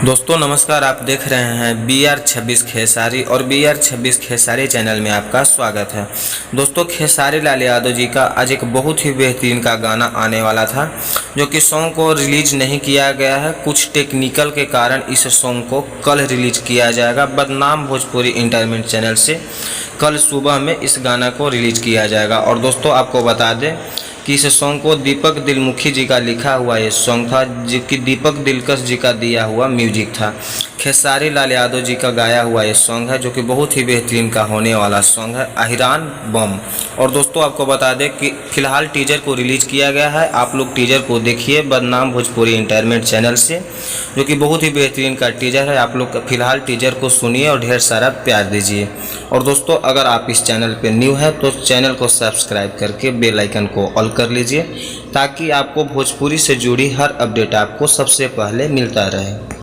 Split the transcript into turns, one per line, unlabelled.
दोस्तों नमस्कार, आप देख रहे हैं BR26 खेसारी और BR26 खेसारी चैनल में आपका स्वागत है। दोस्तों खेसारी लाल यादव जी का आज एक बहुत ही बेहतरीन का गाना आने वाला था, जो कि सॉन्ग को रिलीज नहीं किया गया है। कुछ टेक्निकल के कारण इस सॉन्ग को कल रिलीज किया जाएगा। बदनाम भोजपुरी इंटरटेनमेंट चैनल से कल सुबह में इस गाना को रिलीज किया जाएगा। और दोस्तों आपको बता दें कि इस सॉन्ग को दीपक दिलमुखी जी का लिखा हुआ ये सॉन्ग था, जो कि दीपक दिलकश जी का दिया हुआ म्यूजिक था। खेसारी लाल यादव जी का गाया हुआ ये सॉन्ग है, जो कि बहुत ही बेहतरीन का होने वाला सॉन्ग है, अहिरान बम। और दोस्तों आपको बता दें कि फिलहाल टीजर को रिलीज किया गया है। आप लोग टीजर को देखिए बदनाम भोजपुरी इंटरटेनमेंट चैनल से, जो कि बहुत ही बेहतरीन का टीजर है। आप लोग फिलहाल टीजर को सुनिए और ढेर सारा प्यार दीजिए। और दोस्तों अगर आप इस चैनल पे न्यू है तो चैनल को सब्सक्राइब करके बेल आइकन को ऑल कर लीजिए, ताकि आपको भोजपुरी से जुड़ी हर अपडेट आपको सबसे पहले मिलता रहे।